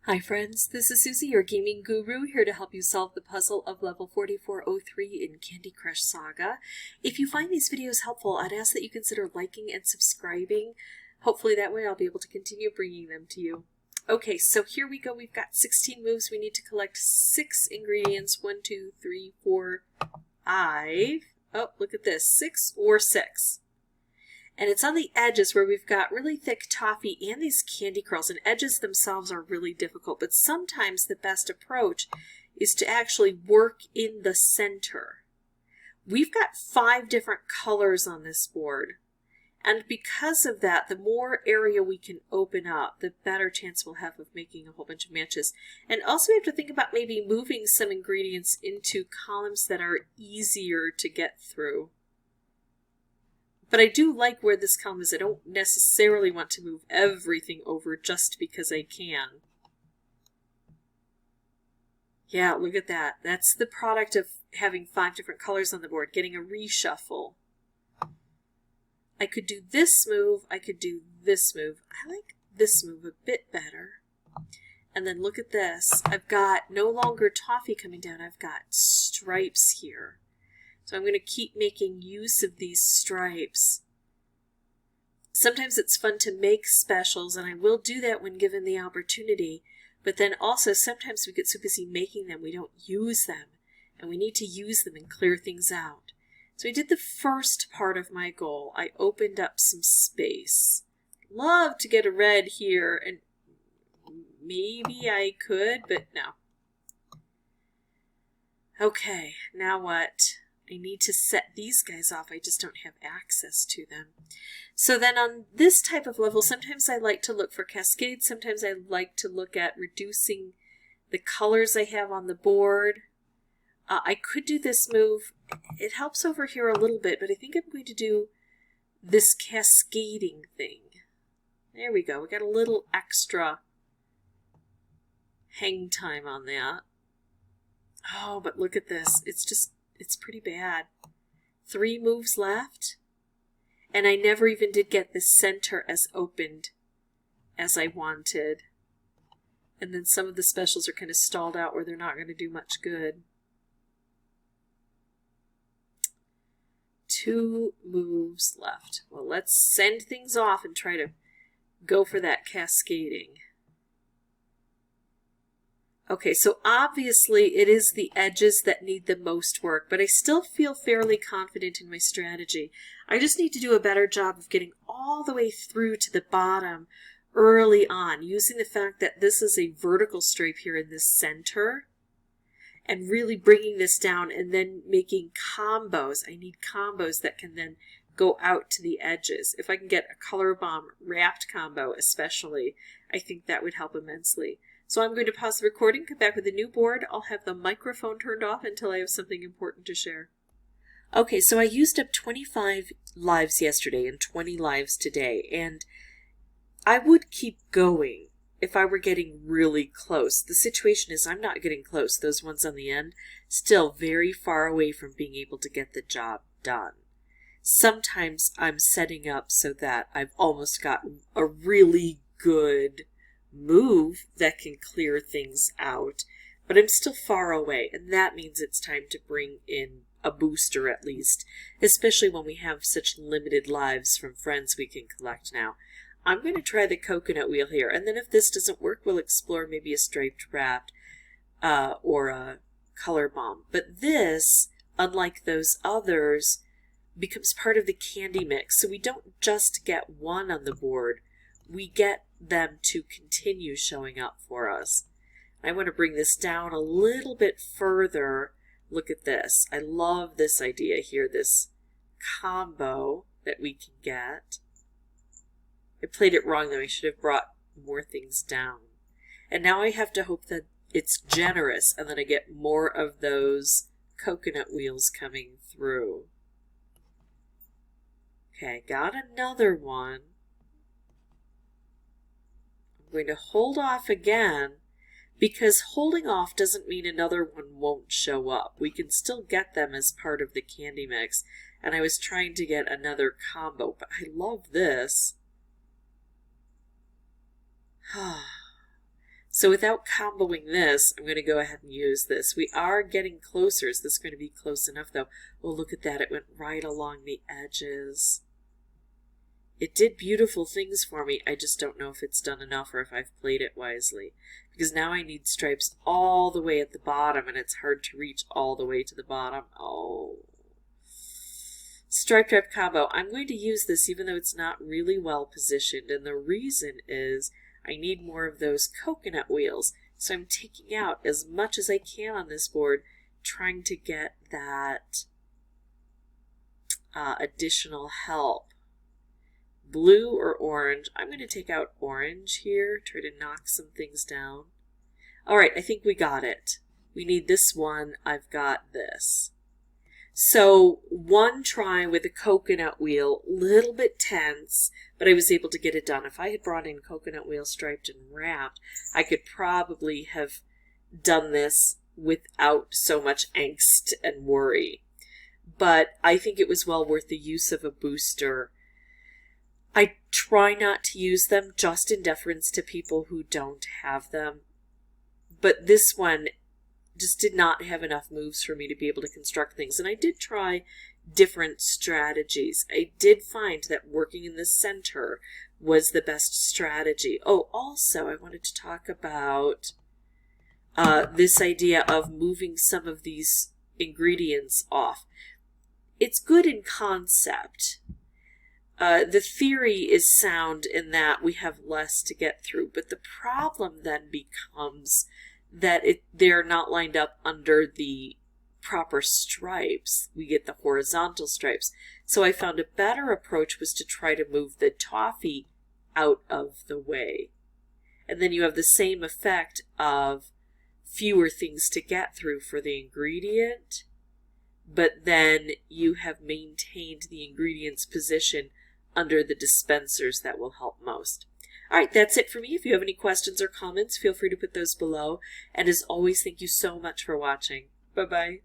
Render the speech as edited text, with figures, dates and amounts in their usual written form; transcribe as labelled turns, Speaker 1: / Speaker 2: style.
Speaker 1: Hi friends, this is Suzy, your gaming guru, here to help you solve the puzzle of level 4403 in Candy Crush Saga. If you find these videos helpful, I'd ask that you consider liking and subscribing. Hopefully that way I'll be able to continue bringing them to you. Okay, so here we go. We've got 16 moves. We need to collect 6 ingredients. 1, 2, 3, 4, 5. Oh, look at this. 6 or 6. And it's on the edges where we've got really thick toffee and these candy curls, and edges themselves are really difficult, but sometimes the best approach is to actually work in the center. We've got 5 different colors on this board, and because of that, the more area we can open up, the better chance we'll have of making a whole bunch of matches. And also we have to think about maybe moving some ingredients into columns that are easier to get through. But I do like where this column is. I don't necessarily want to move everything over just because I can. Yeah, look at that. That's the product of having 5 different colors on the board, getting a reshuffle. I could do this move. I could do this move. I like this move a bit better. And then look at this. I've got no longer toffee coming down. I've got stripes here. So I'm going to keep making use of these stripes. Sometimes it's fun to make specials, and I will do that when given the opportunity, but then also sometimes we get so busy making them we don't use them, and we need to use them and clear things out. So I did the first part of my goal. I opened up some space. Love to get a red here, and maybe I could, but no. Okay, now what? I need to set these guys off. I just don't have access to them. So then on this type of level, sometimes I like to look for cascades. Sometimes I like to look at reducing the colors I have on the board. I could do this move. It helps over here a little bit, but I think I'm going to do this cascading thing. There we go. We got a little extra hang time on that. Oh, but look at this. It's pretty bad. 3 moves left, and I never even did get the center as opened as I wanted. And then some of the specials are kind of stalled out where they're not going to do much good. 2 moves left. Well, let's send things off and try to go for that cascading. Okay, so obviously it is the edges that need the most work, but I still feel fairly confident in my strategy. I just need to do a better job of getting all the way through to the bottom early on, using the fact that this is a vertical stripe here in the center, and really bringing this down and then making combos. I need combos that can then go out to the edges. If I can get a color bomb wrapped combo especially, I think that would help immensely. So I'm going to pause the recording, come back with a new board. I'll have the microphone turned off until I have something important to share. Okay, so I used up 25 lives yesterday and 20 lives today, and I would keep going if I were getting really close. The situation is I'm not getting close. Those ones on the end, still very far away from being able to get the job done. Sometimes I'm setting up so that I've almost gotten a really good move that can clear things out, but I'm still far away, and that means it's time to bring in a booster at least, especially when we have such limited lives from friends we can collect now. I'm going to try the coconut wheel here, and then if this doesn't work, we'll explore maybe a striped wrapped or a color bomb. But this, unlike those others, becomes part of the candy mix, so we don't just get one on the board, we get them to continue showing up for us. I want to bring this down a little bit further. Look at this. I love this idea here, this combo that we can get. I played it wrong though. I should have brought more things down. And now I have to hope that it's generous and that I get more of those coconut wheels coming through. Okay, got another one. I'm going to hold off again, because holding off doesn't mean another one won't show up. We can still get them as part of the candy mix, and I was trying to get another combo, but I love this. So without comboing this, I'm going to go ahead and use this. We are getting closer. Is this going to be close enough, though? Well, look at that. It went right along the edges. It did beautiful things for me. I just don't know if it's done enough or if I've played it wisely. Because now I need stripes all the way at the bottom, and it's hard to reach all the way to the bottom. Oh. Stripe Stripe combo. I'm going to use this even though it's not really well positioned, and the reason is I need more of those coconut wheels. So I'm taking out as much as I can on this board, trying to get that additional help. Blue or orange? I'm going to take out orange here, try to knock some things down. All right, I think we got it. We need this one. I've got this. So one try with a coconut wheel, little bit tense, but I was able to get it done. If I had brought in coconut wheel striped and wrapped, I could probably have done this without so much angst and worry. But I think it was well worth the use of a booster. I try not to use them just in deference to people who don't have them. But this one just did not have enough moves for me to be able to construct things. And I did try different strategies. I did find that working in the center was the best strategy. Oh, also, I wanted to talk about this idea of moving some of these ingredients off. It's good in concept. The theory is sound in that we have less to get through, but the problem then becomes that they're not lined up under the proper stripes. We get the horizontal stripes. So I found a better approach was to try to move the toffee out of the way. And then you have the same effect of fewer things to get through for the ingredient, but then you have maintained the ingredient's position under the dispensers that will help most. All right, that's it for me. If you have any questions or comments, feel free to put those below. And as always, thank you so much for watching. Bye-bye.